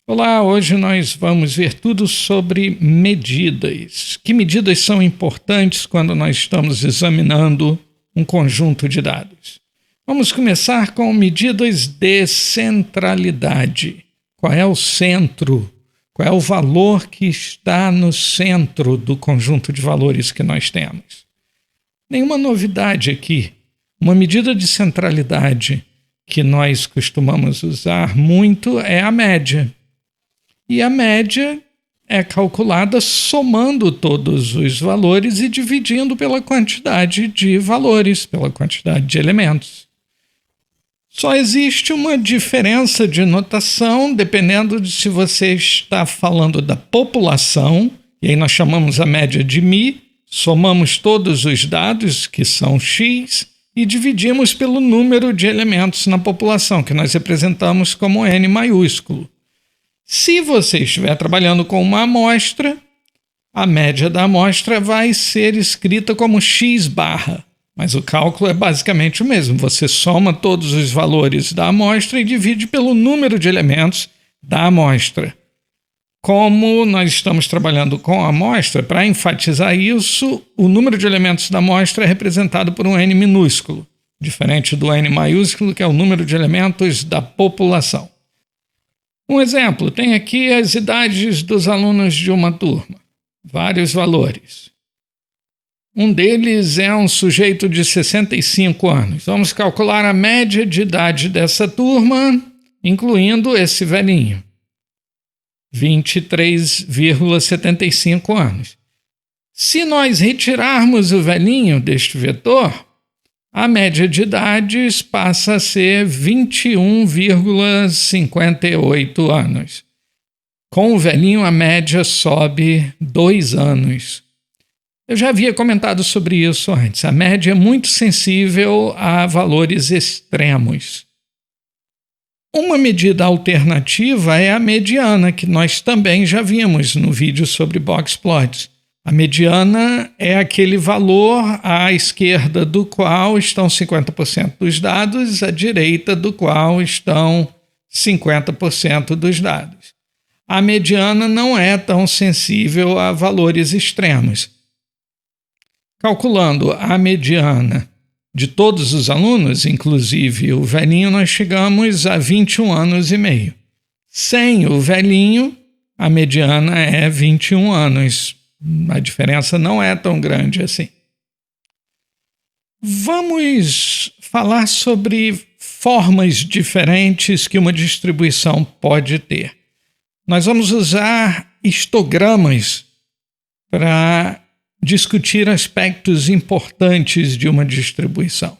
Olá, hoje nós vamos ver tudo sobre medidas. Que medidas são importantes quando nós estamos examinando um conjunto de dados? Vamos começar com medidas de centralidade. Qual é o centro? Qual é o valor que está no centro do conjunto de valores que nós temos? Nenhuma novidade aqui. Uma medida de centralidade que nós costumamos usar muito é a média. E a média é calculada somando todos os valores e dividindo pela quantidade de valores, pela quantidade de elementos. Só existe uma diferença de notação dependendo de se você está falando da população, e aí nós chamamos a média de μ, somamos todos os dados, que são x, e dividimos pelo número de elementos na população, que nós representamos como N maiúsculo. Se você estiver trabalhando com uma amostra, a média da amostra vai ser escrita como x barra, mas o cálculo é basicamente o mesmo. Você soma todos os valores da amostra e divide pelo número de elementos da amostra. Como nós estamos trabalhando com a amostra, para enfatizar isso, o número de elementos da amostra é representado por um N minúsculo, diferente do N maiúsculo, que é o número de elementos da população. Um exemplo, tem aqui as idades dos alunos de uma turma, vários valores. Um deles é um sujeito de 65 anos. Vamos calcular a média de idade dessa turma, incluindo esse velhinho, 23,75 anos. Se nós retirarmos o velhinho deste vetor, a média de idades passa a ser 21,58 anos. Com o velhinho, a média sobe 2 anos. Eu já havia comentado sobre isso antes. A média é muito sensível a valores extremos. Uma medida alternativa é a mediana, que nós também já vimos no vídeo sobre boxplots. A mediana é aquele valor à esquerda do qual estão 50% dos dados, à direita do qual estão 50% dos dados. A mediana não é tão sensível a valores extremos. Calculando a mediana de todos os alunos, inclusive o velhinho, nós chegamos a 21 anos e meio. Sem o velhinho, a mediana é 21 anos. A diferença não é tão grande assim. Vamos falar sobre formas diferentes que uma distribuição pode ter. Nós vamos usar histogramas para discutir aspectos importantes de uma distribuição.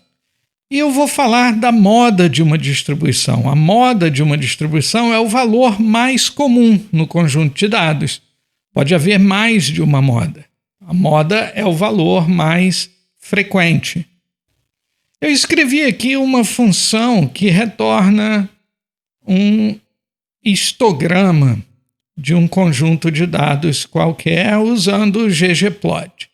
E eu vou falar da moda de uma distribuição. A moda de uma distribuição é o valor mais comum no conjunto de dados. Pode haver mais de uma moda. A moda é o valor mais frequente. Eu escrevi aqui uma função que retorna um histograma de um conjunto de dados qualquer usando o ggplot.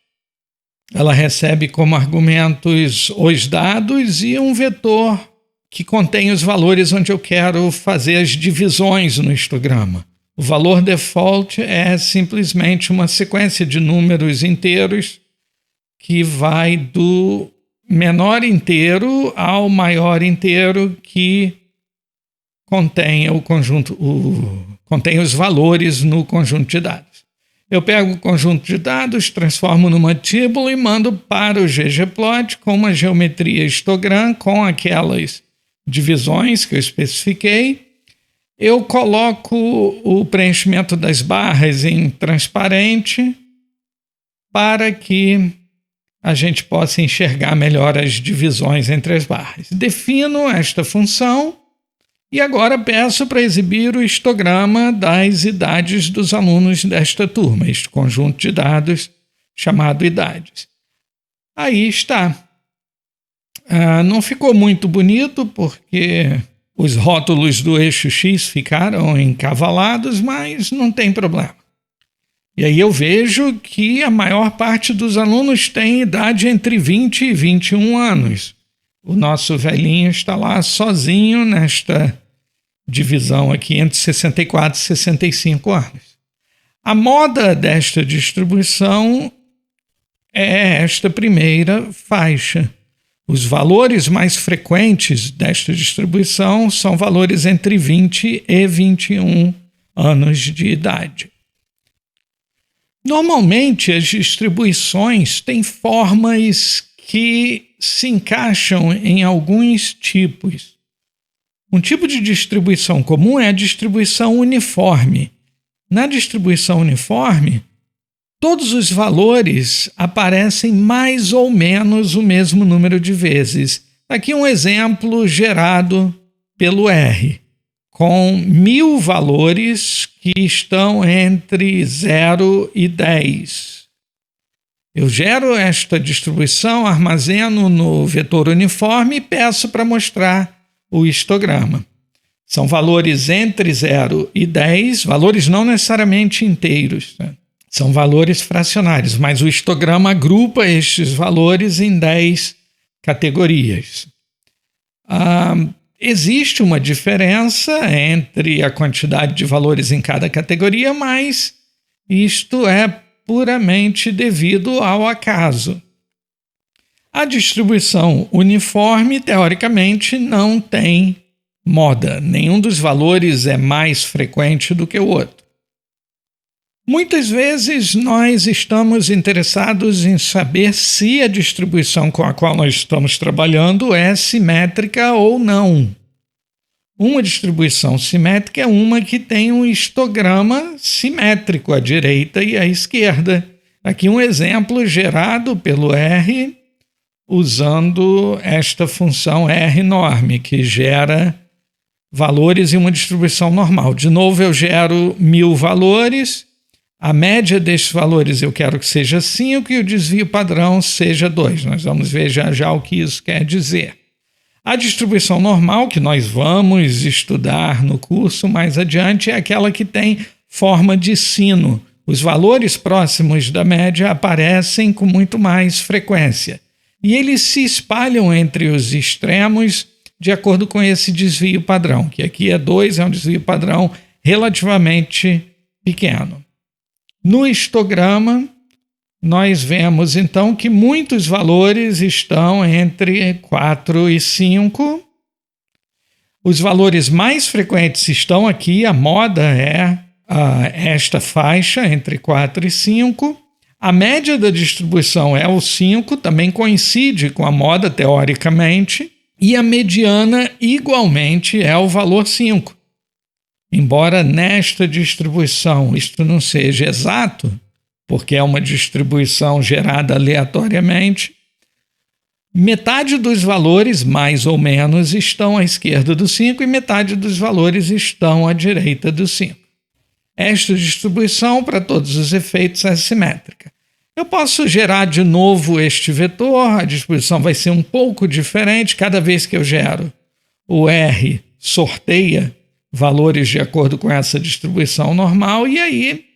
Ela recebe como argumentos os dados e um vetor que contém os valores onde eu quero fazer as divisões no histograma. O valor default é simplesmente uma sequência de números inteiros que vai do menor inteiro ao maior inteiro que contém contém os valores no conjunto de dados. Eu pego o conjunto de dados, transformo numa tíbulo e mando para o ggplot com uma geometria histogram com aquelas divisões que eu especifiquei. Eu coloco o preenchimento das barras em transparente para que a gente possa enxergar melhor as divisões entre as barras. Defino esta função e agora peço para exibir o histograma das idades dos alunos desta turma, este conjunto de dados chamado idades. Aí está. Não ficou muito bonito porque os rótulos do eixo X ficaram encavalados, mas não tem problema. E aí eu vejo que a maior parte dos alunos tem idade entre 20 e 21 anos. O nosso velhinho está lá sozinho nesta divisão aqui entre 64 e 65 anos. A moda desta distribuição é esta primeira faixa. Os valores mais frequentes desta distribuição são valores entre 20 e 21 anos de idade. Normalmente, as distribuições têm formas que se encaixam em alguns tipos. Um tipo de distribuição comum é a distribuição uniforme. Na distribuição uniforme, todos os valores aparecem mais ou menos o mesmo número de vezes. Aqui um exemplo gerado pelo R, com 1000 valores que estão entre 0 e 10. Eu gero esta distribuição, armazeno no vetor uniforme e peço para mostrar o histograma. São valores entre 0 e 10, valores não necessariamente inteiros, né? São valores fracionários, mas o histograma agrupa estes valores em 10 categorias. Existe uma diferença entre a quantidade de valores em cada categoria, mas isto é puramente devido ao acaso. A distribuição uniforme, teoricamente, não tem moda. Nenhum dos valores é mais frequente do que o outro. Muitas vezes nós estamos interessados em saber se a distribuição com a qual nós estamos trabalhando é simétrica ou não. Uma distribuição simétrica é uma que tem um histograma simétrico à direita e à esquerda. Aqui um exemplo gerado pelo R usando esta função R-norm, que gera valores em uma distribuição normal. De novo, eu gero 1000 valores. A média destes valores eu quero que seja 5 e o desvio padrão seja 2. Nós vamos ver já o que isso quer dizer. A distribuição normal, que nós vamos estudar no curso mais adiante, é aquela que tem forma de sino. Os valores próximos da média aparecem com muito mais frequência. E eles se espalham entre os extremos de acordo com esse desvio padrão, que aqui é 2, é um desvio padrão relativamente pequeno. No histograma, nós vemos então que muitos valores estão entre 4 e 5. Os valores mais frequentes estão aqui, a moda é esta faixa entre 4 e 5. A média da distribuição é o 5, também coincide com a moda teoricamente, e a mediana igualmente é o valor 5. Embora nesta distribuição isto não seja exato, porque é uma distribuição gerada aleatoriamente, metade dos valores, mais ou menos, estão à esquerda do 5 e metade dos valores estão à direita do 5. Esta distribuição, para todos os efeitos, é simétrica. Eu posso gerar de novo este vetor, a distribuição vai ser um pouco diferente. Cada vez que eu gero, o R sorteia valores de acordo com essa distribuição normal, e aí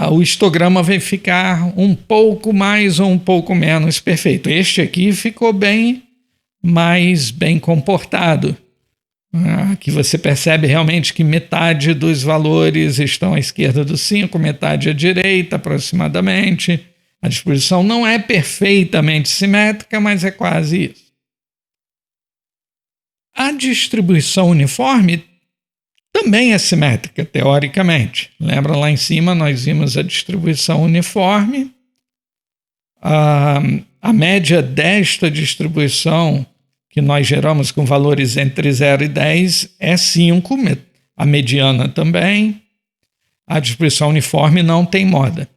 o histograma vai ficar um pouco mais ou um pouco menos perfeito. Este aqui ficou mais bem comportado. Aqui você percebe realmente que metade dos valores estão à esquerda do 5, metade à direita, aproximadamente. A distribuição não é perfeitamente simétrica, mas é quase isso. A distribuição uniforme também é simétrica, teoricamente. Lembra lá em cima, nós vimos a distribuição uniforme. A média desta distribuição que nós geramos com valores entre 0 e 10 é 5, a mediana também. A distribuição uniforme não tem moda.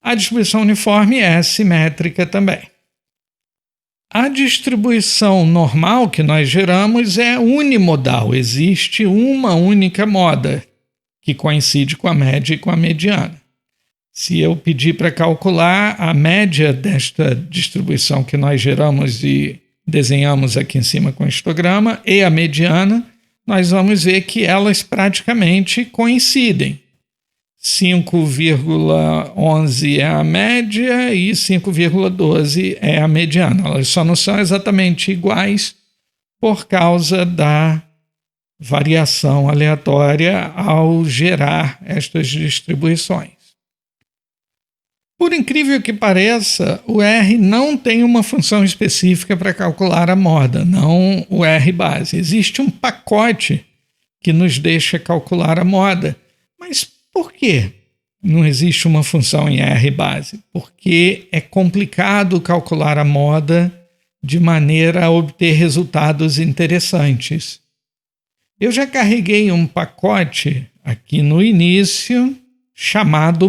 A distribuição uniforme é simétrica também. A distribuição normal que nós geramos é unimodal, existe uma única moda que coincide com a média e com a mediana. Se eu pedir para calcular a média desta distribuição que nós geramos e desenhamos aqui em cima com o histograma e a mediana, nós vamos ver que elas praticamente coincidem. 5,11 é a média e 5,12 é a mediana. Elas só não são exatamente iguais por causa da variação aleatória ao gerar estas distribuições. Por incrível que pareça, o R não tem uma função específica para calcular a moda, não o R base. Existe um pacote que nos deixa calcular a moda. Mas por quê não existe uma função em R base? Porque é complicado calcular a moda de maneira a obter resultados interessantes. Eu já carreguei um pacote aqui no início chamado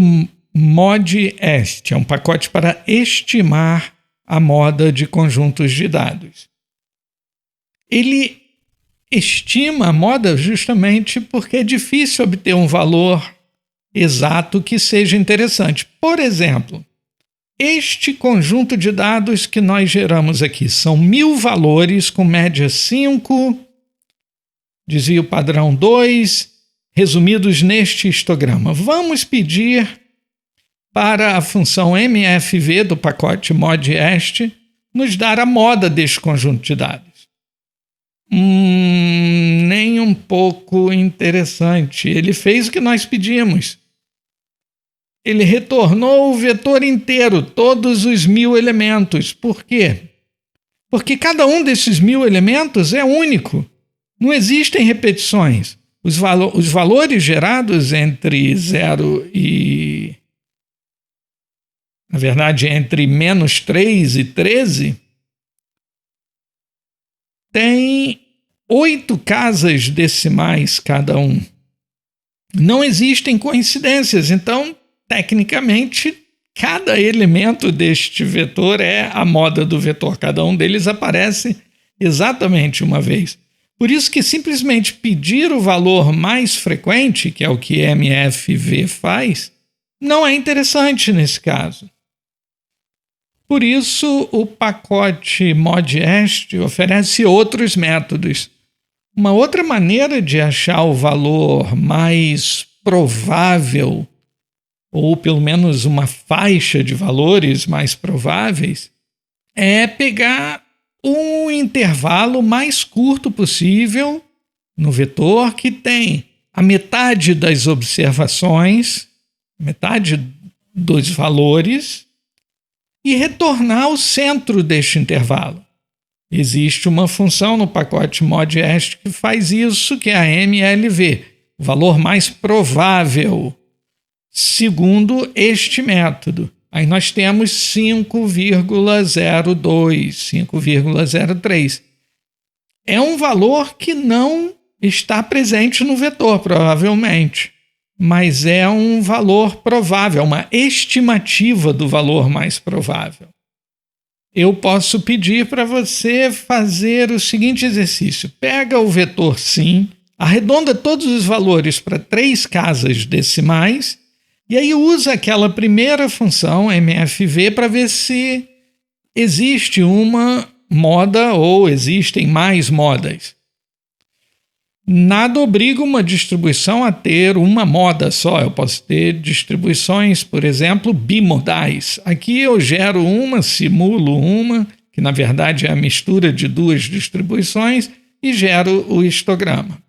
ModEst. É um pacote para estimar a moda de conjuntos de dados. Ele estima a moda justamente porque é difícil obter um valor exato que seja interessante. Por exemplo, este conjunto de dados que nós geramos aqui são 1000 valores com média 5, desvio padrão 2, resumidos neste histograma. Vamos pedir para a função MFV do pacote ModEst nos dar a moda deste conjunto de dados. Nem um pouco interessante. Ele fez o que nós pedimos. Ele retornou o vetor inteiro, todos os 1000 elementos. Por quê? Porque cada um desses 1000 elementos é único. Não existem repetições. Os valores gerados entre 0 e... Na verdade, entre -3 e 13, tem 8 casas decimais cada um. Não existem coincidências, então, tecnicamente, cada elemento deste vetor é a moda do vetor. Cada um deles aparece exatamente uma vez. Por isso que simplesmente pedir o valor mais frequente, que é o que MFV faz, não é interessante nesse caso. Por isso, o pacote ModEst oferece outros métodos. Uma outra maneira de achar o valor mais provável, ou pelo menos uma faixa de valores mais prováveis, é pegar um intervalo mais curto possível no vetor que tem a metade das observações, metade dos valores, e retornar ao centro deste intervalo. Existe uma função no pacote ModEst que faz isso, que é a MLV, o valor mais provável, segundo este método. Aí nós temos 5,02, 5,03. É um valor que não está presente no vetor, provavelmente, mas é um valor provável, uma estimativa do valor mais provável. Eu posso pedir para você fazer o seguinte exercício. Pega o vetor sim, arredonda todos os valores para 3 casas decimais e aí usa aquela primeira função, MFV, para ver se existe uma moda ou existem mais modas. Nada obriga uma distribuição a ter uma moda só. Eu posso ter distribuições, por exemplo, bimodais. Aqui eu gero uma, simulo uma, que na verdade é a mistura de 2 distribuições, e gero o histograma.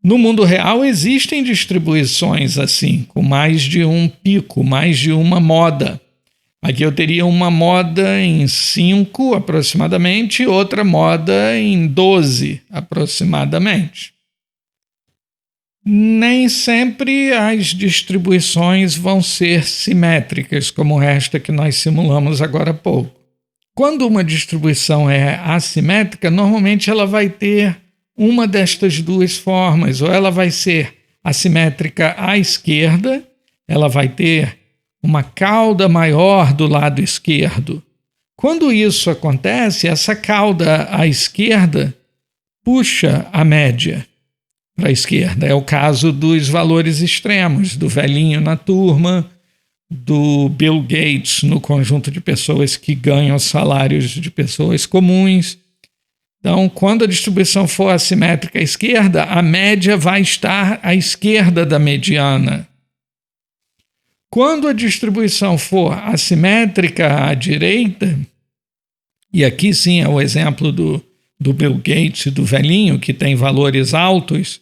No mundo real existem distribuições assim, com mais de um pico, mais de uma moda. Aqui eu teria uma moda em 5 aproximadamente, outra moda em 12 aproximadamente. Nem sempre as distribuições vão ser simétricas, como esta que nós simulamos agora há pouco. Quando uma distribuição é assimétrica, normalmente ela vai ter uma destas 2 formas, ou ela vai ser assimétrica à esquerda, ela vai ter uma cauda maior do lado esquerdo. Quando isso acontece, essa cauda à esquerda puxa a média para a esquerda. É o caso dos valores extremos, do velhinho na turma, do Bill Gates no conjunto de pessoas que ganham salários de pessoas comuns. Então, quando a distribuição for assimétrica à esquerda, a média vai estar à esquerda da mediana. Quando a distribuição for assimétrica à direita, e aqui sim é o exemplo do do Bill Gates e do velhinho, que tem valores altos,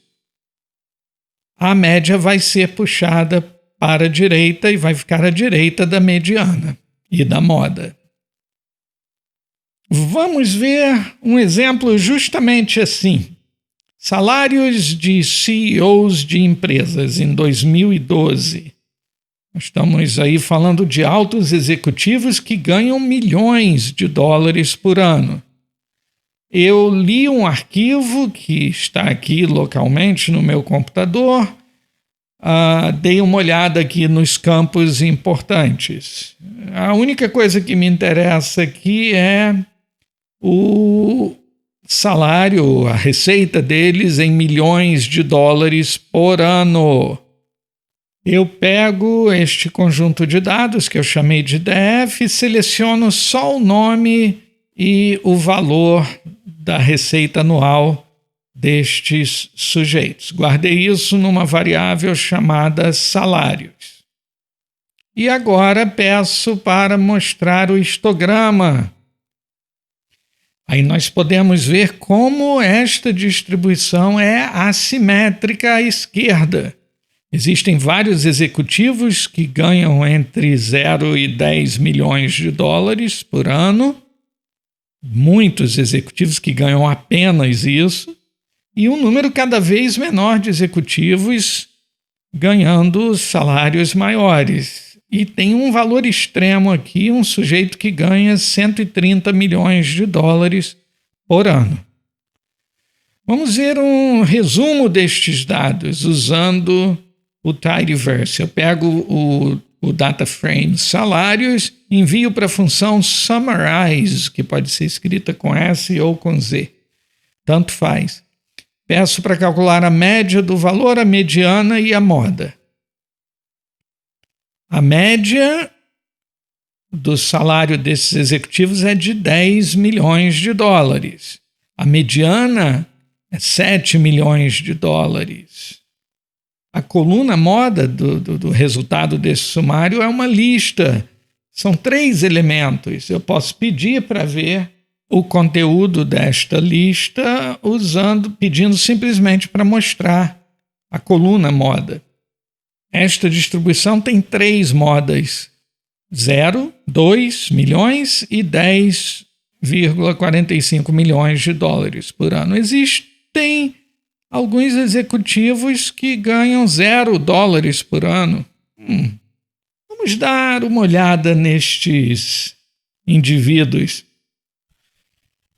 a média vai ser puxada para a direita e vai ficar à direita da mediana e da moda. Vamos ver um exemplo justamente assim. Salários de CEOs de empresas em 2012. Nós estamos aí falando de altos executivos que ganham milhões de dólares por ano. Eu li um arquivo que está aqui localmente no meu computador, dei uma olhada aqui nos campos importantes. A única coisa que me interessa aqui é o salário, a receita deles em milhões de dólares por ano. Eu pego este conjunto de dados que eu chamei de DF, seleciono só o nome e o valor da receita anual destes sujeitos. Guardei isso numa variável chamada salários. E agora peço para mostrar o histograma. Aí nós podemos ver como esta distribuição é assimétrica à esquerda. Existem vários executivos que ganham entre 0 e 10 milhões de dólares por ano, muitos executivos que ganham apenas isso, e um número cada vez menor de executivos ganhando salários maiores. E tem um valor extremo aqui, um sujeito que ganha 130 milhões de dólares por ano. Vamos ver um resumo destes dados usando o Tidyverse. Eu pego o data frame salários, envio para a função summarize, que pode ser escrita com S ou com Z. Tanto faz. Peço para calcular a média do valor, a mediana e a moda. A média do salário desses executivos é de 10 milhões de dólares. A mediana é 7 milhões de dólares. A coluna moda do resultado desse sumário é uma lista. São 3 elementos. Eu posso pedir para ver o conteúdo desta lista pedindo simplesmente para mostrar a coluna moda. Esta distribuição tem 3 modas: 0, 2 milhões e 10,45 milhões de dólares por ano. Existem alguns executivos que ganham 0 dólares por ano. Vamos dar uma olhada nestes indivíduos.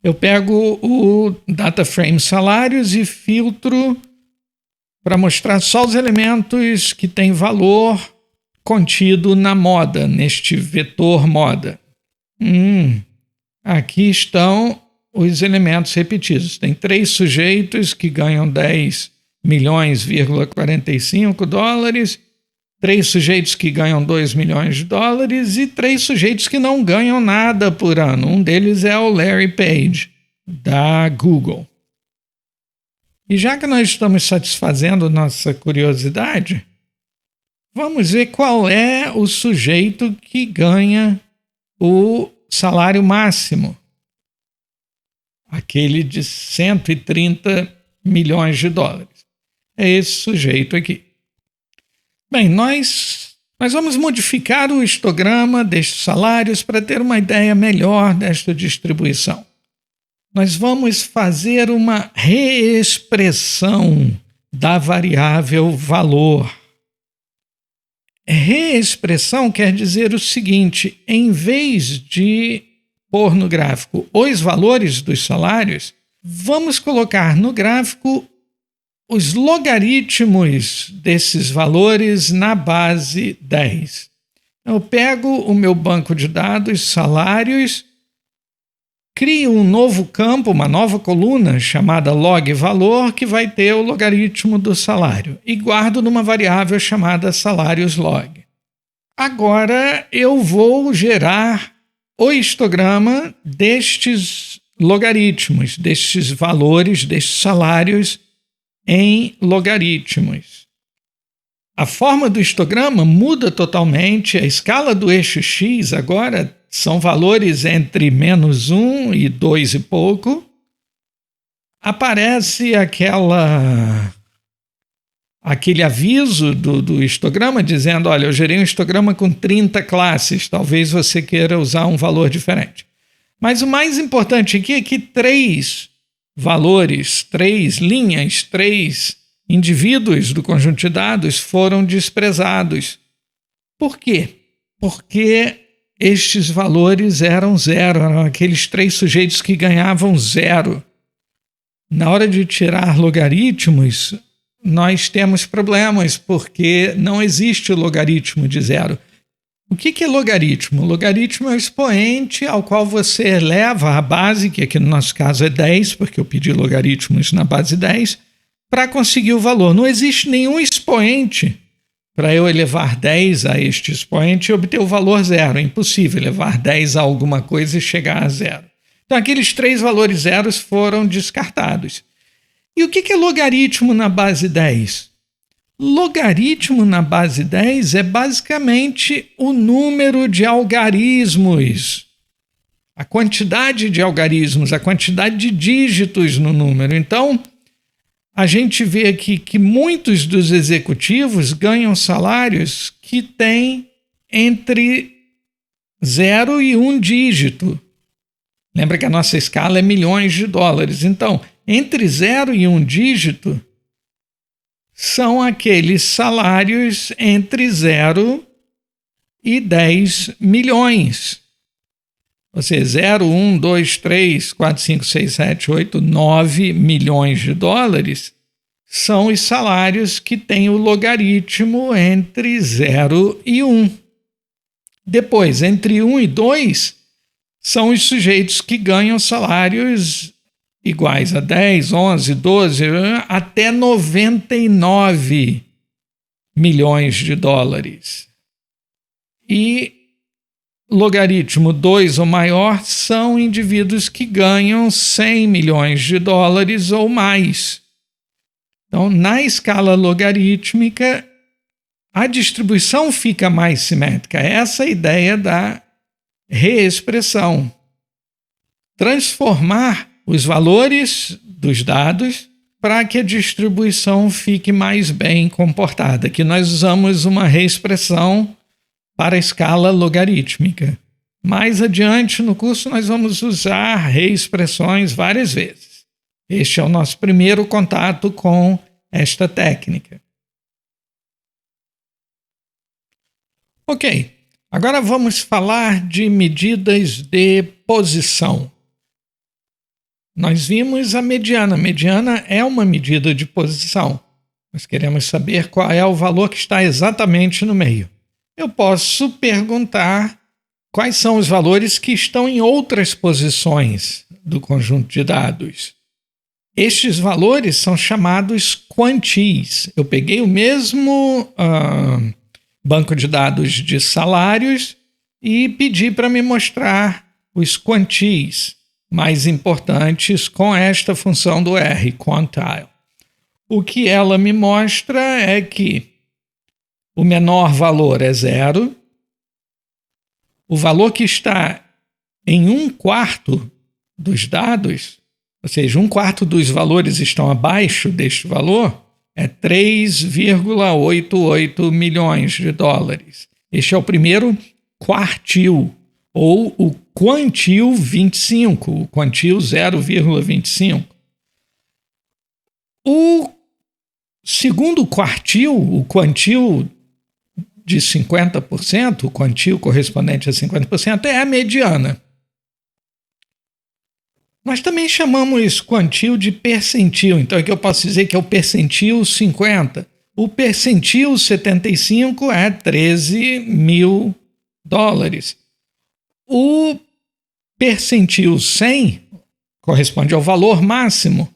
Eu pego o data frame salários e filtro para mostrar só os elementos que têm valor contido na moda, neste vetor moda. Aqui estão os elementos repetidos. Tem 3 sujeitos que ganham 10 milhões,45 dólares, 3 sujeitos que ganham 2 milhões de dólares e 3 sujeitos que não ganham nada por ano. Um deles é o Larry Page, da Google. E já que nós estamos satisfazendo nossa curiosidade, vamos ver qual é o sujeito que ganha o salário máximo. Aquele de 130 milhões de dólares. É esse sujeito aqui. Bem, nós vamos modificar o histograma destes salários para ter uma ideia melhor desta distribuição. Nós vamos fazer uma reexpressão da variável valor. Reexpressão quer dizer o seguinte: em vez de pôr no gráfico os valores dos salários, vamos colocar no gráfico os logaritmos desses valores na base 10. Eu pego o meu banco de dados, salários, crio um novo campo, uma nova coluna chamada log valor, que vai ter o logaritmo do salário, e guardo numa variável chamada salários log. Agora eu vou gerar o histograma destes logaritmos, destes valores, destes salários em logaritmos. A forma do histograma muda totalmente, a escala do eixo X agora são valores entre -1 e 2 e pouco, aparece aquele aviso do histograma dizendo, olha, eu gerei um histograma com 30 classes, talvez você queira usar um valor diferente. Mas o mais importante aqui é que 3 valores, 3 linhas, 3 indivíduos do conjunto de dados foram desprezados. Por quê? Porque estes valores eram 0, eram aqueles 3 sujeitos que ganhavam 0. Na hora de tirar logaritmos, nós temos problemas, porque não existe o logaritmo de 0. O que é logaritmo? Logaritmo é o expoente ao qual você eleva a base, que aqui no nosso caso é 10, porque eu pedi logaritmos na base 10, para conseguir o valor. Não existe nenhum expoente para eu elevar 10 a este expoente e obter o valor 0. É impossível elevar 10 a alguma coisa e chegar a 0. Então, aqueles 3 valores zeros foram descartados. E o que é logaritmo na base 10? Logaritmo na base 10 é basicamente o número de algarismos, a quantidade de algarismos, a quantidade de dígitos no número. Então, a gente vê aqui que muitos dos executivos ganham salários que têm entre 0 e 1 dígito. Lembra que a nossa escala é milhões de dólares. Então, entre 0 e 1 dígito são aqueles salários entre 0 e 10 milhões. Ou seja, 0, 1, 2, 3, 4, 5, 6, 7, 8, 9 milhões de dólares são os salários que têm o logaritmo entre 0 e 1. Depois, entre 1 e 2, são os sujeitos que ganham salários iguais a 10, 11, 12, até 99 milhões de dólares. E logaritmo 2 ou maior são indivíduos que ganham 100 milhões de dólares ou mais. Então, na escala logarítmica, a distribuição fica mais simétrica. Essa é a ideia da reexpressão. Transformar os valores dos dados para que a distribuição fique mais bem comportada. Aqui nós usamos uma reexpressão para a escala logarítmica. Mais adiante no curso nós vamos usar reexpressões várias vezes. Este é o nosso primeiro contato com esta técnica. Ok, agora vamos falar de medidas de posição. Nós vimos a mediana. A mediana é uma medida de posição. Nós queremos saber qual é o valor que está exatamente no meio. Eu posso perguntar quais são os valores que estão em outras posições do conjunto de dados. Estes valores são chamados quantis. Eu peguei o mesmo banco de dados de salários e pedi para me mostrar os quantis mais importantes com esta função do R, quantile. O que ela me mostra é que o menor valor é 0, o valor que está em 1/4 dos dados, ou seja, 1/4 dos valores estão abaixo deste valor, é 3,88 milhões de dólares. Este é o primeiro quartil, ou o quantil 25, o quantil 0,25. O segundo quartil, o quantil de 50%, o quantil correspondente a 50%, é a mediana. Nós também chamamos quantil de percentil, então aqui eu posso dizer que é o percentil 50. O percentil 75 é 13 mil dólares. O percentil 100 corresponde ao valor máximo.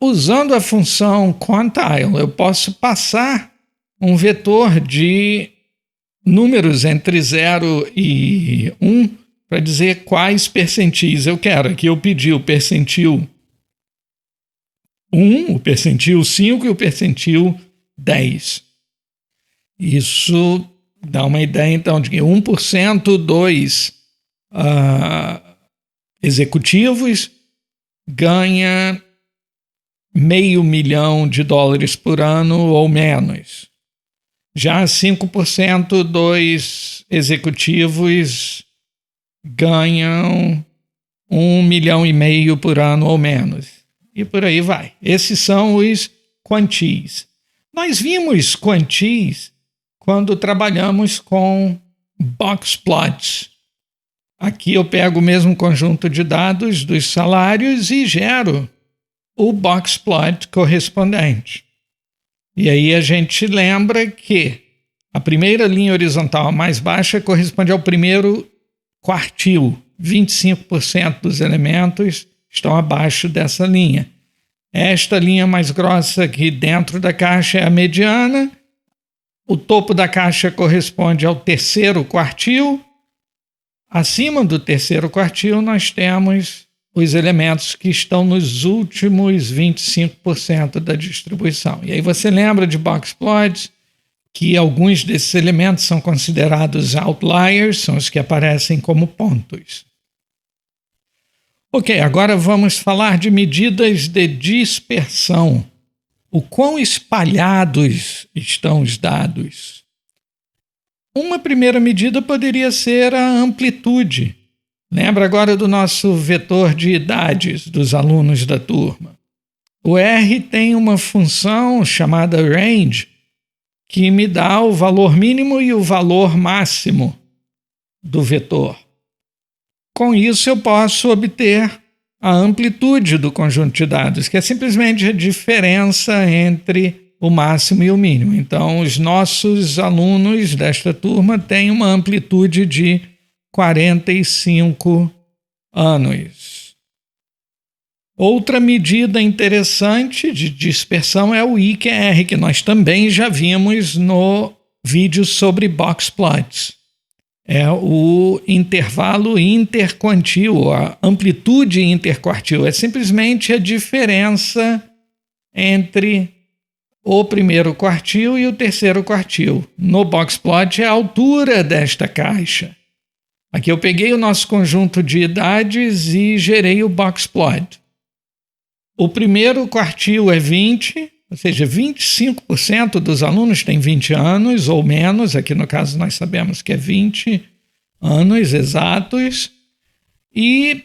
Usando a função quantile, eu posso passar um vetor de números entre 0 e 1 para dizer quais percentis eu quero. Aqui eu pedi o percentil 1, o percentil 5 e o percentil 10. Isso dá uma ideia, então, de que 1% dos executivos ganha $500 mil por ano ou menos. Já 5% dos executivos ganham $1,5 milhão por ano ou menos. E por aí vai. Esses são os quantis. Nós vimos quantis quando trabalhamos com box plots. Aqui eu pego o mesmo conjunto de dados dos salários e gero o box plot correspondente. E aí a gente lembra que a primeira linha horizontal, a mais baixa, corresponde ao primeiro quartil. 25% dos elementos estão abaixo dessa linha. Esta linha mais grossa aqui dentro da caixa é a mediana. O topo da caixa corresponde ao terceiro quartil. Acima do terceiro quartil, nós temos os elementos que estão nos últimos 25% da distribuição. E aí você lembra de box plots, que alguns desses elementos são considerados outliers, são os que aparecem como pontos. Ok, agora vamos falar de medidas de dispersão. O quão espalhados estão os dados? Uma primeira medida poderia ser a amplitude. Lembra agora do nosso vetor de idades dos alunos da turma. O R tem uma função chamada range, que me dá o valor mínimo e o valor máximo do vetor. Com isso, eu posso obter a amplitude do conjunto de dados, que é simplesmente a diferença entre o máximo e o mínimo. Então, os nossos alunos desta turma têm uma amplitude de 45 anos. Outra medida interessante de dispersão é o IQR, que nós também já vimos no vídeo sobre box plots. É o intervalo interquartil, a amplitude interquartil. É simplesmente a diferença entre o primeiro quartil e o terceiro quartil. No box plot é a altura desta caixa. Aqui eu peguei o nosso conjunto de idades e gerei o box plot. O primeiro quartil é 20, ou seja, 25% dos alunos têm 20 anos ou menos. Aqui no caso nós sabemos que é 20 anos exatos. E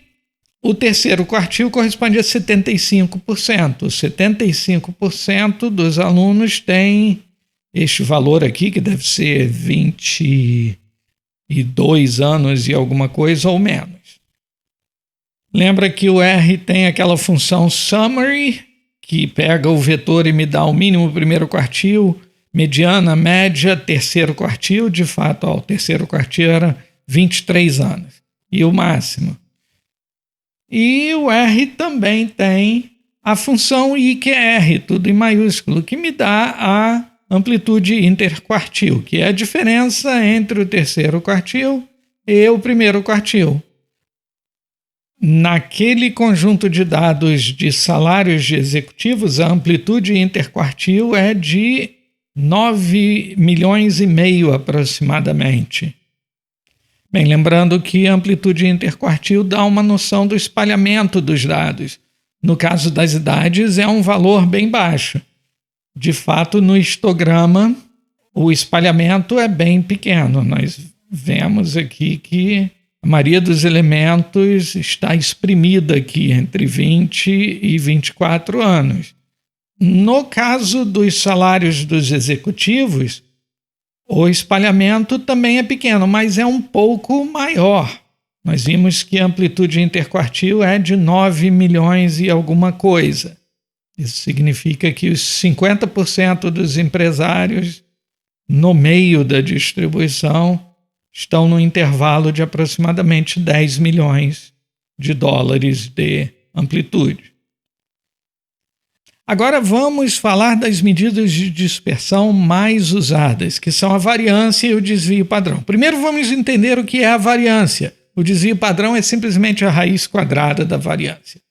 o terceiro quartil corresponde a 75%. 75% dos alunos têm este valor aqui, que deve ser 22 anos e alguma coisa ou menos. Lembra que o R tem aquela função summary, que pega o vetor e me dá o mínimo primeiro quartil, mediana, média, terceiro quartil. De fato, o terceiro quartil era 23 anos. E o máximo. E o R também tem a função IQR, tudo em maiúsculo, que me dá a amplitude interquartil, que é a diferença entre o terceiro quartil e o primeiro quartil. Naquele conjunto de dados de salários de executivos, a amplitude interquartil é de 9,5 milhões aproximadamente. Bem, lembrando que a amplitude interquartil dá uma noção do espalhamento dos dados. No caso das idades, é um valor bem baixo. De fato, no histograma, o espalhamento é bem pequeno. Nós vemos aqui que a maioria dos elementos está exprimida aqui entre 20 e 24 anos. No caso dos salários dos executivos, o espalhamento também é pequeno, mas é um pouco maior. Nós vimos que a amplitude interquartil é de 9 milhões e alguma coisa. Isso significa que os 50% dos empresários no meio da distribuição estão no intervalo de aproximadamente 10 milhões de dólares de amplitude. Agora vamos falar das medidas de dispersão mais usadas, que são a variância e o desvio padrão. Primeiro vamos entender o que é a variância. O desvio padrão é simplesmente a raiz quadrada da variância.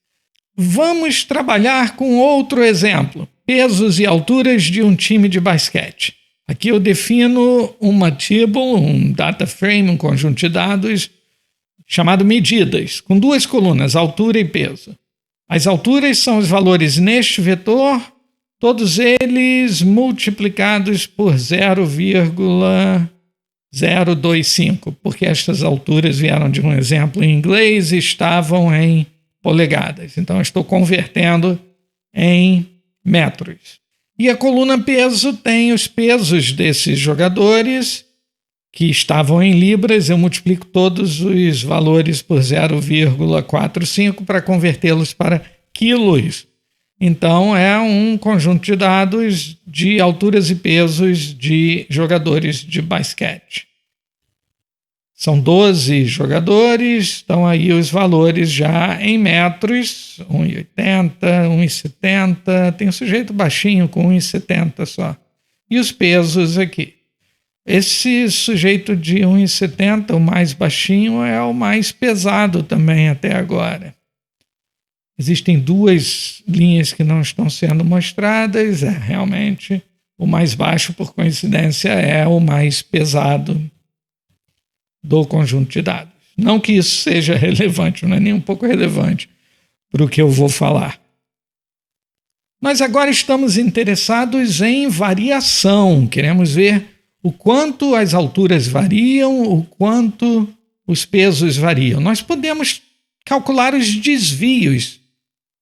Vamos trabalhar com outro exemplo: pesos e alturas de um time de basquete. Aqui eu defino uma table, um data frame, um conjunto de dados chamado medidas, com duas colunas, altura e peso. As alturas são os valores neste vetor, todos eles multiplicados por 0,025, porque estas alturas vieram de um exemplo em inglês e estavam em polegadas. Então, eu estou convertendo em metros. E a coluna peso tem os pesos desses jogadores que estavam em libras. Eu multiplico todos os valores por 0,45 para convertê-los para quilos. Então, é um conjunto de dados de alturas e pesos de jogadores de basquete. São 12 jogadores, estão aí os valores já em metros, 1,80, 1,70, tem um sujeito baixinho com 1,70 só. E os pesos aqui. Esse sujeito de 1,70, o mais baixinho, é o mais pesado também até agora. Existem duas linhas que não estão sendo mostradas, realmente o mais baixo, por coincidência, é o mais pesado do conjunto de dados. Não que isso seja relevante, não é nem um pouco relevante para o que eu vou falar. Nós agora estamos interessados em variação, queremos ver o quanto as alturas variam, o quanto os pesos variam. Nós podemos calcular os desvios.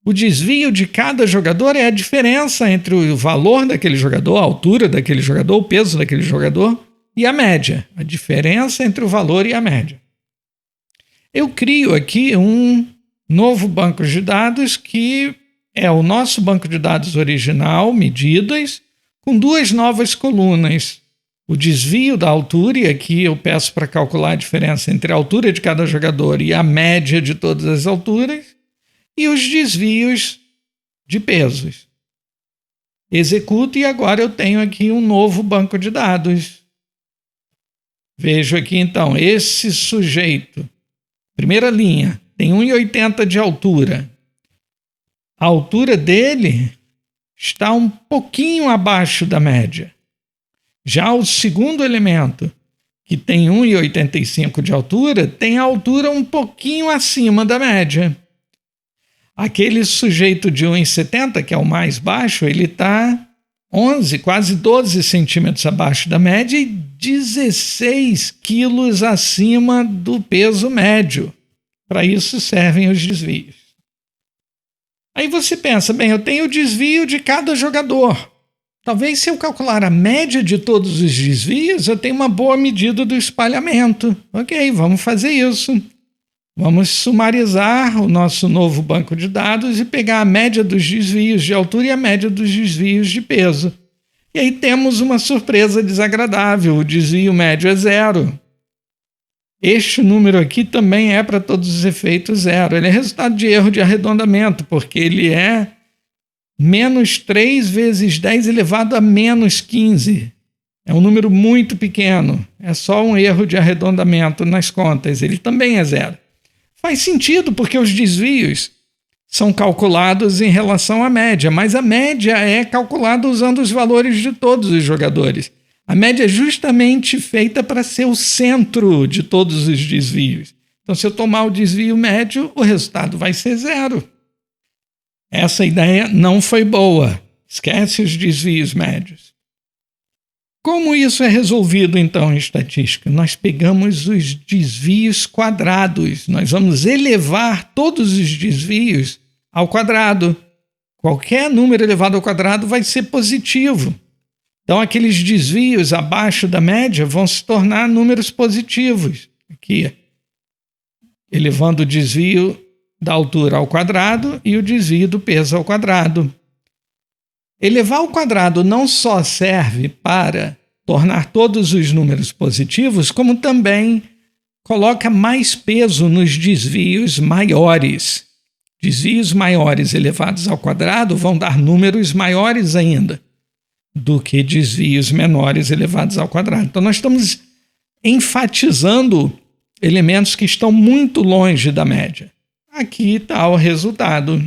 O desvio de cada jogador é a diferença entre o valor daquele jogador, a altura daquele jogador, o peso daquele jogador e a média. A diferença entre o valor e a média. Eu crio aqui um novo banco de dados que é o nosso banco de dados original, medidas, com duas novas colunas. O desvio da altura, e aqui eu peço para calcular a diferença entre a altura de cada jogador e a média de todas as alturas, e os desvios de pesos. Executo e agora eu tenho aqui um novo banco de dados. Vejo aqui então, esse sujeito, primeira linha, tem 1,80 de altura. A altura dele está um pouquinho abaixo da média. Já o segundo elemento, que tem 1,85 de altura, tem a altura um pouquinho acima da média. Aquele sujeito de 1,70, que é o mais baixo, ele está 11, quase 12 centímetros abaixo da média e 16 quilos acima do peso médio. Para isso servem os desvios. Aí você pensa, bem, eu tenho o desvio de cada jogador. Talvez se eu calcular a média de todos os desvios, eu tenha uma boa medida do espalhamento. Ok, vamos fazer isso. Vamos sumarizar o nosso novo banco de dados e pegar a média dos desvios de altura e a média dos desvios de peso. E aí temos uma surpresa desagradável, o desvio médio é 0. Este número aqui também é para todos os efeitos 0. Ele é resultado de erro de arredondamento, porque ele é menos 3 vezes 10 elevado a menos 15. É um número muito pequeno, é só um erro de arredondamento nas contas, ele também é 0. Faz sentido, porque os desvios são calculados em relação à média, mas a média é calculada usando os valores de todos os jogadores. A média é justamente feita para ser o centro de todos os desvios. Então, se eu tomar o desvio médio, o resultado vai ser 0. Essa ideia não foi boa. Esquece os desvios médios. Como isso é resolvido, então, em estatística? Nós pegamos os desvios quadrados. Nós vamos elevar todos os desvios ao quadrado. Qualquer número elevado ao quadrado vai ser positivo. Então, aqueles desvios abaixo da média vão se tornar números positivos. Aqui, elevando o desvio da altura ao quadrado e o desvio do peso ao quadrado. Elevar ao quadrado não só serve para tornar todos os números positivos, como também coloca mais peso nos desvios maiores. Desvios maiores elevados ao quadrado vão dar números maiores ainda do que desvios menores elevados ao quadrado. Então, nós estamos enfatizando elementos que estão muito longe da média. Aqui está o resultado.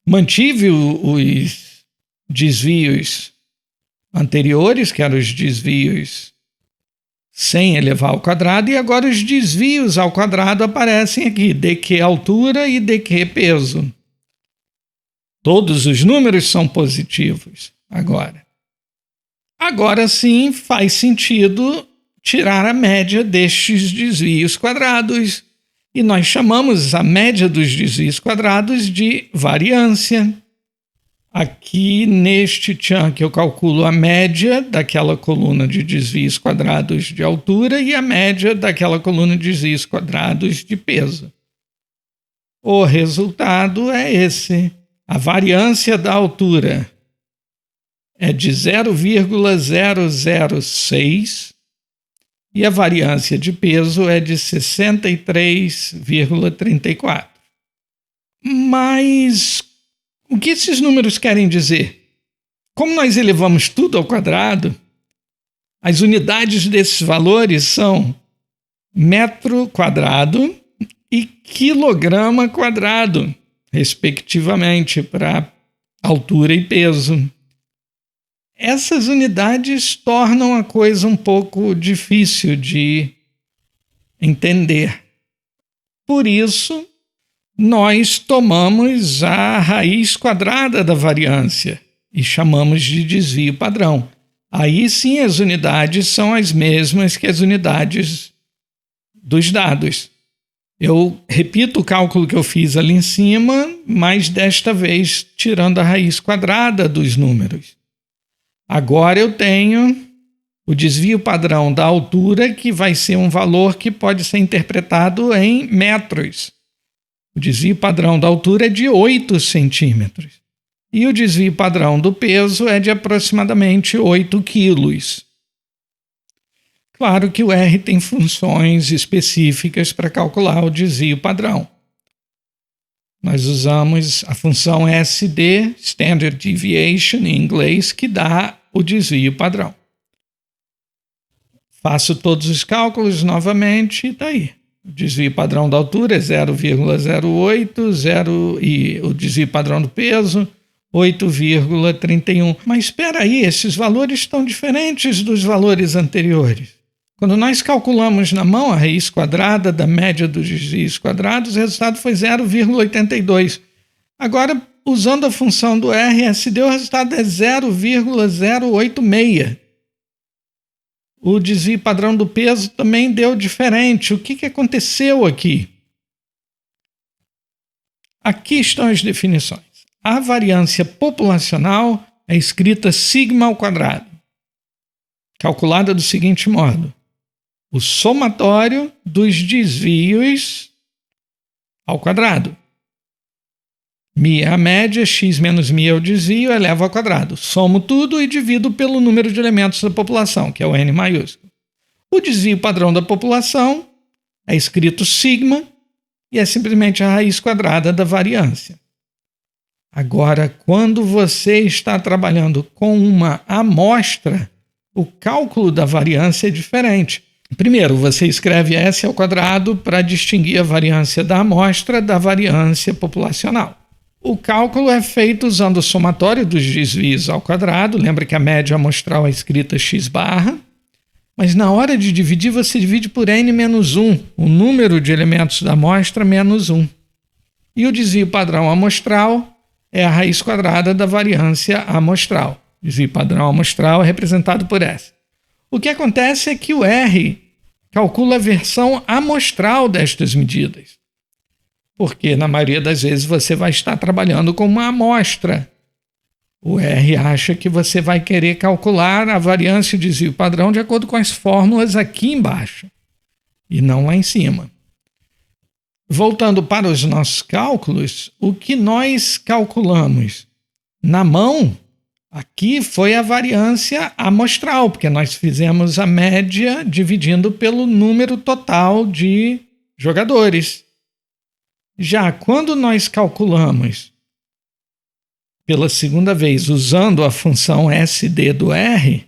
Mantive os desvios anteriores, que eram os desvios sem elevar ao quadrado, e agora os desvios ao quadrado aparecem aqui, dq altura e dq peso. Todos os números são positivos agora. Agora sim faz sentido tirar a média destes desvios quadrados, e nós chamamos a média dos desvios quadrados de variância. Aqui neste chunk eu calculo a média daquela coluna de desvios quadrados de altura e a média daquela coluna de desvios quadrados de peso. O resultado é esse. A variância da altura é de 0,006 e a variância de peso é de 63,34. Mas o que esses números querem dizer? Como nós elevamos tudo ao quadrado, as unidades desses valores são metro quadrado e quilograma quadrado, respectivamente, para altura e peso. Essas unidades tornam a coisa um pouco difícil de entender. Por isso, nós tomamos a raiz quadrada da variância e chamamos de desvio padrão. Aí sim as unidades são as mesmas que as unidades dos dados. Eu repito o cálculo que eu fiz ali em cima, mas desta vez tirando a raiz quadrada dos números. Agora eu tenho o desvio padrão da altura, que vai ser um valor que pode ser interpretado em metros. O desvio padrão da altura é de 8 centímetros. E o desvio padrão do peso é de aproximadamente 8 quilos. Claro que o R tem funções específicas para calcular o desvio padrão. Nós usamos a função SD, Standard Deviation em inglês, que dá o desvio padrão. Faço todos os cálculos novamente e está aí. O desvio padrão da altura é 0,08, e o desvio padrão do peso 8,31. Mas espera aí, esses valores estão diferentes dos valores anteriores. Quando nós calculamos na mão a raiz quadrada da média dos desvios quadrados, o resultado foi 0,82. Agora, usando a função do RSD, o resultado é 0,086. O desvio padrão do peso também deu diferente. O que aconteceu aqui? Aqui estão as definições. A variância populacional é escrita sigma ao quadrado, calculada do seguinte modo: o somatório dos desvios ao quadrado. Mi é a média, x menos mi é o desvio, eleva ao quadrado. Somo tudo e divido pelo número de elementos da população, que é o N maiúsculo. O desvio padrão da população é escrito sigma e é simplesmente a raiz quadrada da variância. Agora, quando você está trabalhando com uma amostra, o cálculo da variância é diferente. Primeiro, você escreve S ao quadrado para distinguir a variância da amostra da variância populacional. O cálculo é feito usando o somatório dos desvios ao quadrado. Lembra que a média amostral é escrita x barra. Mas na hora de dividir, você divide por n menos 1, o número de elementos da amostra menos 1. E o desvio padrão amostral é a raiz quadrada da variância amostral. O desvio padrão amostral é representado por S. O que acontece é que o R calcula a versão amostral destas medidas. Porque, na maioria das vezes, você vai estar trabalhando com uma amostra. O R acha que você vai querer calcular a variância e o desvio padrão de acordo com as fórmulas aqui embaixo, e não lá em cima. Voltando para os nossos cálculos, o que nós calculamos na mão aqui foi a variância amostral, porque nós fizemos a média dividindo pelo número total de jogadores. Já quando nós calculamos pela segunda vez usando a função SD do R,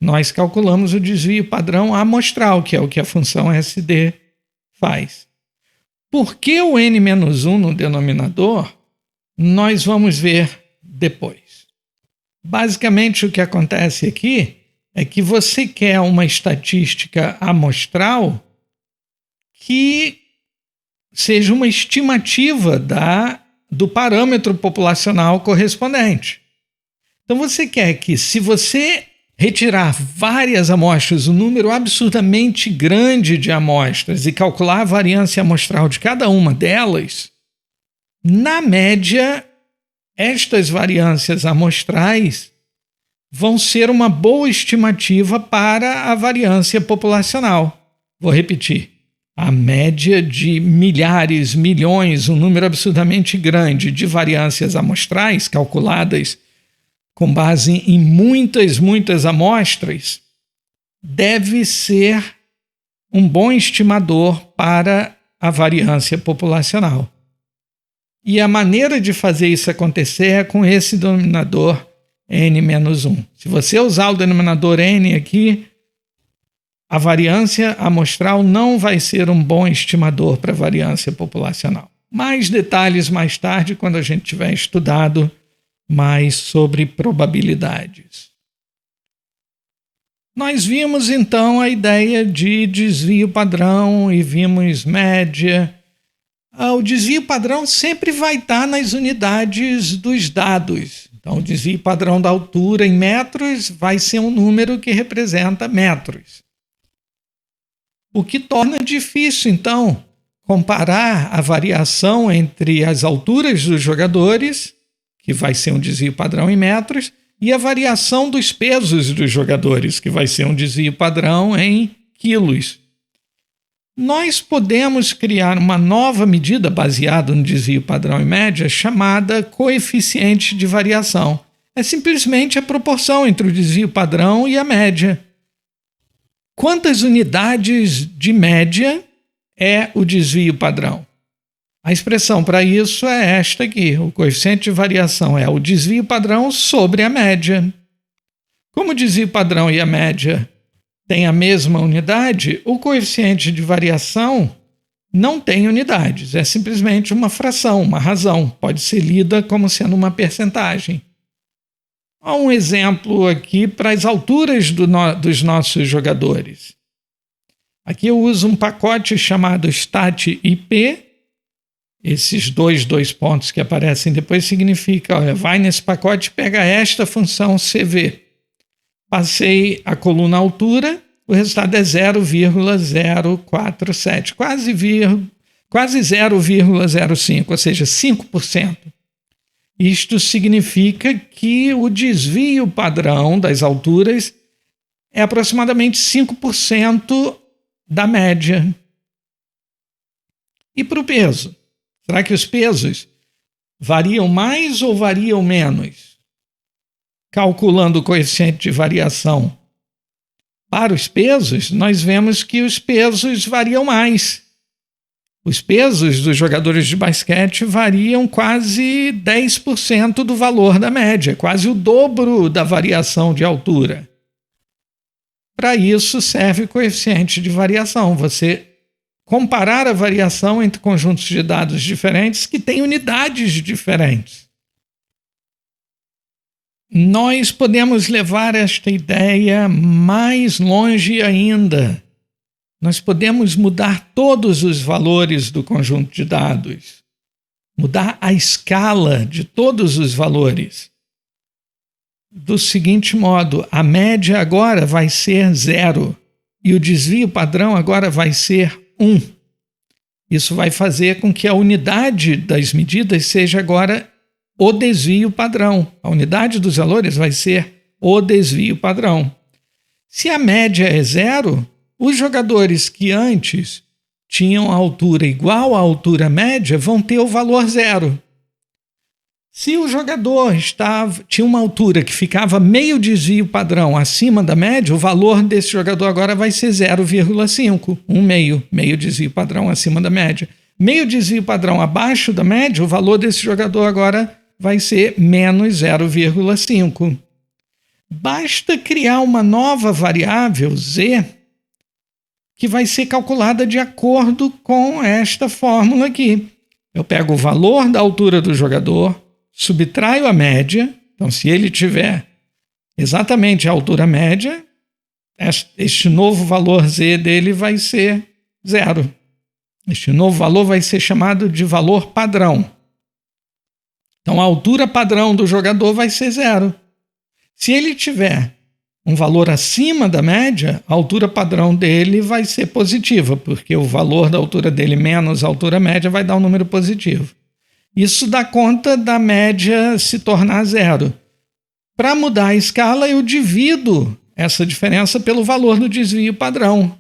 nós calculamos o desvio padrão amostral, que é o que a função SD faz. Por que o n-1 no denominador? Nós vamos ver depois. Basicamente, o que acontece aqui é que você quer uma estatística amostral que seja uma estimativa do parâmetro populacional correspondente. Então você quer que, se você retirar várias amostras, um número absurdamente grande de amostras, e calcular a variância amostral de cada uma delas, na média, estas variâncias amostrais vão ser uma boa estimativa para a variância populacional. Vou repetir. A média de milhares, milhões, um número absurdamente grande de variâncias amostrais calculadas com base em muitas amostras deve ser um bom estimador para a variância populacional. E a maneira de fazer isso acontecer é com esse denominador n-1. Se você usar o denominador n aqui, a variância amostral não vai ser um bom estimador para a variância populacional. Mais detalhes mais tarde, quando a gente tiver estudado mais sobre probabilidades. Nós vimos então a ideia de desvio padrão e vimos média. O desvio padrão sempre vai estar nas unidades dos dados. Então, o desvio padrão da altura em metros vai ser um número que representa metros. O que torna difícil, então, comparar a variação entre as alturas dos jogadores, que vai ser um desvio padrão em metros, e a variação dos pesos dos jogadores, que vai ser um desvio padrão em quilos. Nós podemos criar uma nova medida baseada no desvio padrão em média, chamada coeficiente de variação. É simplesmente a proporção entre o desvio padrão e a média. Quantas unidades de média é o desvio padrão? A expressão para isso é esta aqui. O coeficiente de variação é o desvio padrão sobre a média. Como o desvio padrão e a média têm a mesma unidade, o coeficiente de variação não tem unidades. É simplesmente uma fração, uma razão. Pode ser lida como sendo uma percentagem. Há um exemplo aqui para as alturas dos nossos jogadores. Aqui eu uso um pacote chamado StatIP. Esses dois pontos que aparecem depois significa, olha, vai nesse pacote e pega esta função CV. Passei a coluna altura, o resultado é 0,047, quase 0,05, ou seja, 5%. Isto significa que o desvio padrão das alturas é aproximadamente 5% da média. E para o peso? Será que os pesos variam mais ou variam menos? Calculando o coeficiente de variação para os pesos, nós vemos que os pesos variam mais. Os pesos dos jogadores de basquete variam quase 10% do valor da média, quase o dobro da variação de altura. Para isso serve o coeficiente de variação. Você comparar a variação entre conjuntos de dados diferentes que têm unidades diferentes. Nós podemos levar esta ideia mais longe ainda. Nós podemos mudar todos os valores do conjunto de dados, mudar a escala de todos os valores. Do seguinte modo, a média agora vai ser 0 e o desvio padrão agora vai ser 1. Isso vai fazer com que a unidade das medidas seja agora o desvio padrão. A unidade dos valores vai ser o desvio padrão. Se a média é 0, os jogadores que antes tinham a altura igual à altura média vão ter o valor 0. Se o jogador tinha uma altura que ficava meio desvio padrão acima da média, o valor desse jogador agora vai ser 0,5, meio desvio padrão acima da média. Meio desvio padrão abaixo da média, o valor desse jogador agora vai ser menos 0,5. Basta criar uma nova variável, z, que vai ser calculada de acordo com esta fórmula aqui. Eu pego o valor da altura do jogador, subtraio a média, então se ele tiver exatamente a altura média, este novo valor Z dele vai ser 0. Este novo valor vai ser chamado de valor padrão. Então, a altura padrão do jogador vai ser 0. Se ele tiver um valor acima da média, a altura padrão dele vai ser positiva, porque o valor da altura dele menos a altura média vai dar um número positivo. Isso dá conta da média se tornar 0. Para mudar a escala, eu divido essa diferença pelo valor do desvio padrão.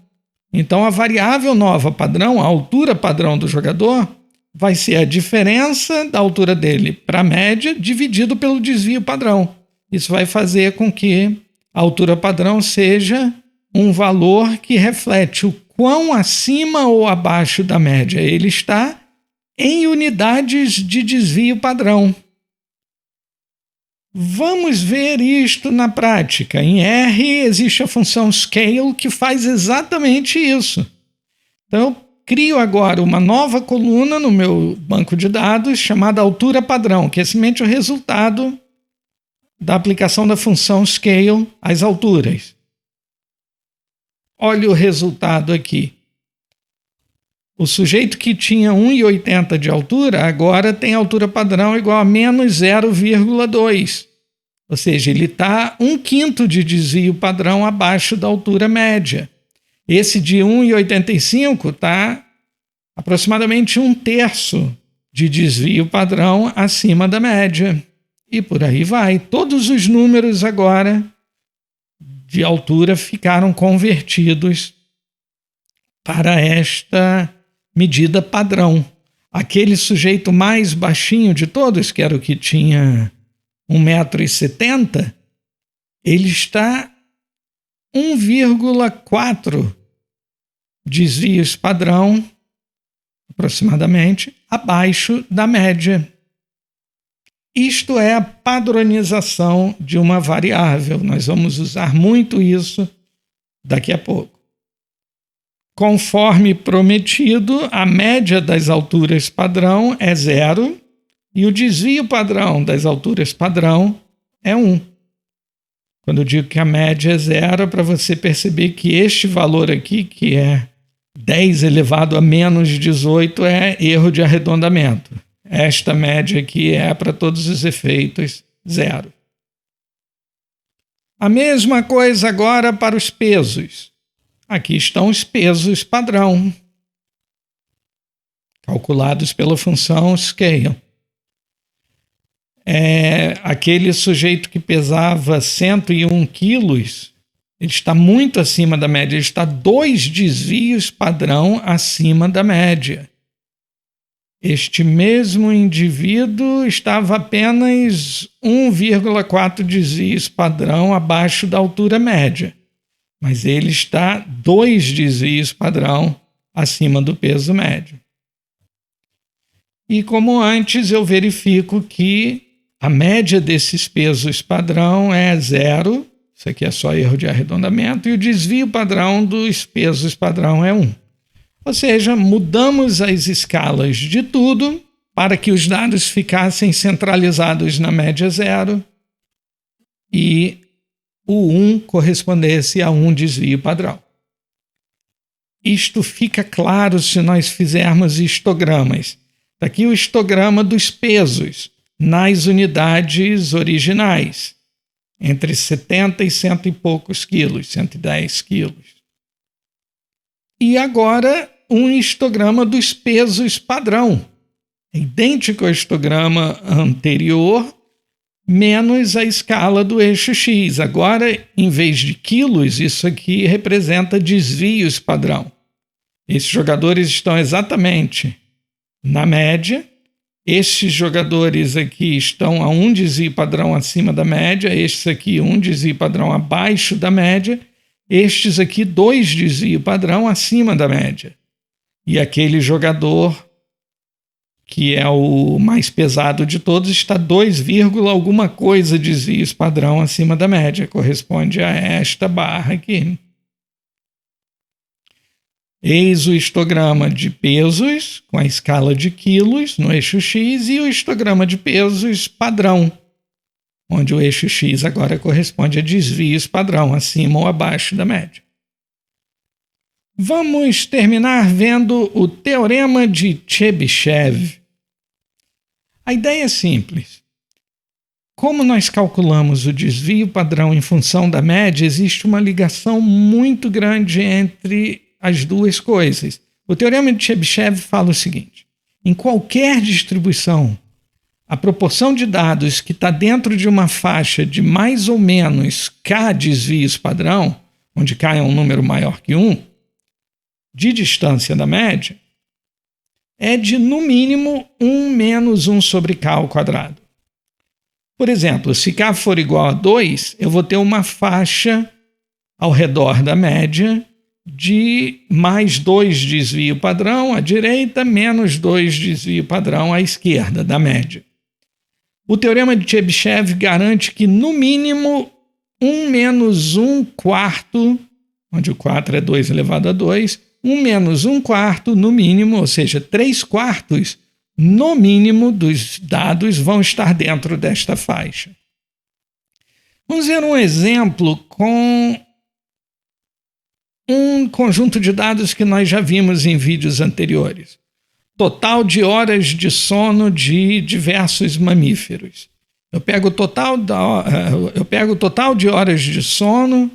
Então, a variável nova padrão, a altura padrão do jogador, vai ser a diferença da altura dele para a média dividido pelo desvio padrão. Isso vai fazer com que a altura padrão seja um valor que reflete o quão acima ou abaixo da média ele está em unidades de desvio padrão. Vamos ver isto na prática. Em R existe a função scale que faz exatamente isso. Então, eu crio agora uma nova coluna no meu banco de dados chamada altura padrão, que é simplesmente o resultado da aplicação da função scale às alturas. Olha o resultado aqui. O sujeito que tinha 1,80 de altura, agora tem altura padrão igual a menos 0,2. Ou seja, ele está 1/5 de desvio padrão abaixo da altura média. Esse de 1,85 está aproximadamente 1/3 de desvio padrão acima da média. E por aí vai. Todos os números agora de altura ficaram convertidos para esta medida padrão. Aquele sujeito mais baixinho de todos, que era o que tinha 1,70 m, ele está 1,4 desvios padrão, aproximadamente, abaixo da média. Isto é a padronização de uma variável. Nós vamos usar muito isso daqui a pouco. Conforme prometido, a média das alturas padrão é 0 e o desvio padrão das alturas padrão é 1. Quando eu digo que a média é 0, é para você perceber que este valor aqui, que é 10 elevado a menos 18, é erro de arredondamento. Esta média aqui é, para todos os efeitos, 0. A mesma coisa agora para os pesos. Aqui estão os pesos padrão, calculados pela função scale. Aquele sujeito que pesava 101 quilos, ele está muito acima da média, ele está 2 desvios padrão acima da média. Este mesmo indivíduo estava apenas 1,4 desvios padrão abaixo da altura média, mas ele está 2 desvios padrão acima do peso médio. E como antes, eu verifico que a média desses pesos padrão é 0, isso aqui é só erro de arredondamento, e o desvio padrão dos pesos padrão é 1. Ou seja, mudamos as escalas de tudo para que os dados ficassem centralizados na média 0 e o 1 correspondesse a um desvio padrão. Isto fica claro se nós fizermos histogramas. Aqui o histograma dos pesos nas unidades originais, entre 70 e 100 e poucos quilos, 110 quilos. E agora um histograma dos pesos padrão, idêntico ao histograma anterior, menos a escala do eixo X. Agora, em vez de quilos, isso aqui representa desvios padrão. Esses jogadores estão exatamente na média. Estes jogadores aqui estão a um desvio padrão acima da média, estes aqui um desvio padrão abaixo da média, estes aqui 2 desvio padrão acima da média. E aquele jogador, que é o mais pesado de todos, está 2, alguma coisa desvios padrão acima da média, corresponde a esta barra aqui. Eis o histograma de pesos, com a escala de quilos no eixo X, e o histograma de pesos padrão, onde o eixo X agora corresponde a desvios padrão, acima ou abaixo da média. Vamos terminar vendo o teorema de Chebyshev. A ideia é simples. Como nós calculamos o desvio padrão em função da média, existe uma ligação muito grande entre as duas coisas. O teorema de Chebyshev fala o seguinte: em qualquer distribuição, a proporção de dados que está dentro de uma faixa de mais ou menos k desvios padrão, onde k é um número maior que 1, de distância da média, é de, no mínimo, 1 menos 1 sobre k ao quadrado. Por exemplo, se k for igual a 2, eu vou ter uma faixa ao redor da média de mais 2 desvio padrão à direita, menos 2 desvio padrão à esquerda da média. O teorema de Chebyshev garante que, no mínimo, 1 menos 1 quarto, onde o 4 é 2 elevado a 2, 1 menos 1 quarto, no mínimo, ou seja, 3 quartos, no mínimo, dos dados vão estar dentro desta faixa. Vamos ver um exemplo com um conjunto de dados que nós já vimos em vídeos anteriores. Total de horas de sono de diversos mamíferos. Eu pego o total de horas de sono,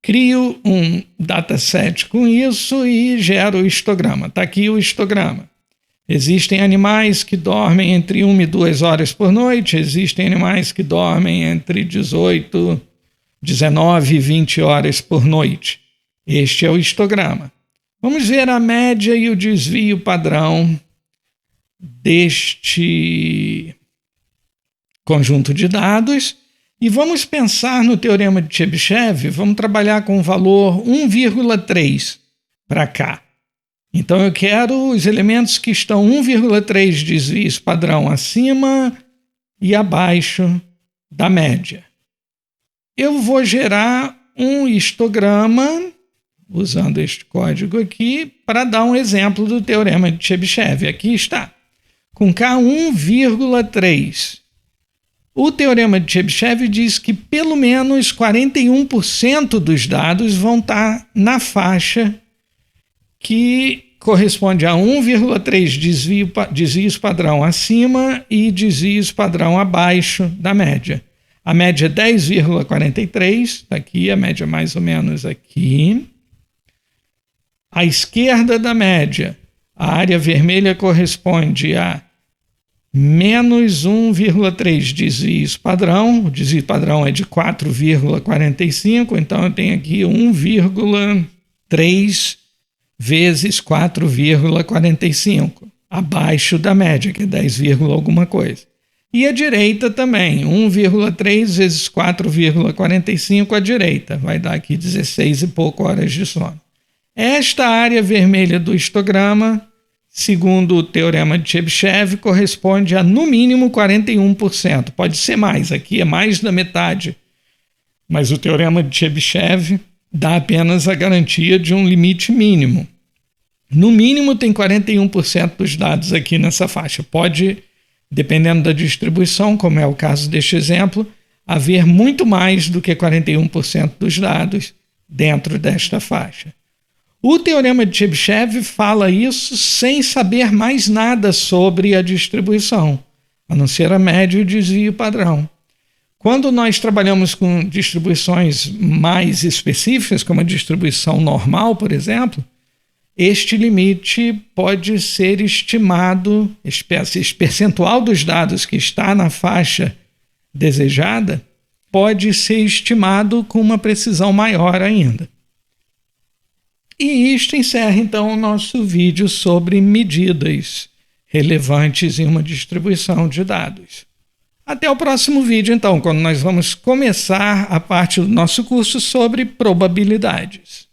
crio um dataset com isso e gero o histograma. Está aqui o histograma. Existem animais que dormem entre 1 e 2 horas por noite, existem animais que dormem entre 18, 19 e 20 horas por noite. Este é o histograma. Vamos ver a média e o desvio padrão deste conjunto de dados e vamos pensar no teorema de Chebyshev. Vamos trabalhar com o valor 1,3 para cá. Então eu quero os elementos que estão 1,3 desvios padrão acima e abaixo da média. Eu vou gerar um histograma usando este código aqui para dar um exemplo do teorema de Chebyshev. Aqui está, com K 1,3. O teorema de Chebyshev diz que pelo menos 41% dos dados vão estar na faixa que corresponde a 1,3 desvios padrão acima e desvios padrão abaixo da média. A média é 10,43, está aqui, a média mais ou menos aqui. À esquerda da média, a área vermelha corresponde a menos 1,3 desvios padrão. O desvio padrão é de 4,45, então eu tenho aqui 1,3 vezes 4,45, abaixo da média, que é 10, alguma coisa. E a direita também, 1,3 vezes 4,45 à direita, vai dar aqui 16 e pouco horas de sono. Esta área vermelha do histograma, segundo o teorema de Chebyshev, corresponde a no mínimo 41%. Pode ser mais, aqui é mais da metade. Mas o teorema de Chebyshev dá apenas a garantia de um limite mínimo. No mínimo tem 41% dos dados aqui nessa faixa. Pode, dependendo da distribuição, como é o caso deste exemplo, haver muito mais do que 41% dos dados dentro desta faixa. O teorema de Chebyshev fala isso sem saber mais nada sobre a distribuição, a não ser a média e o desvio padrão. Quando nós trabalhamos com distribuições mais específicas, como a distribuição normal, por exemplo, este limite pode ser estimado, esse percentual dos dados que está na faixa desejada pode ser estimado com uma precisão maior ainda. E isto encerra então o nosso vídeo sobre medidas relevantes em uma distribuição de dados. Até o próximo vídeo, então, quando nós vamos começar a parte do nosso curso sobre probabilidades.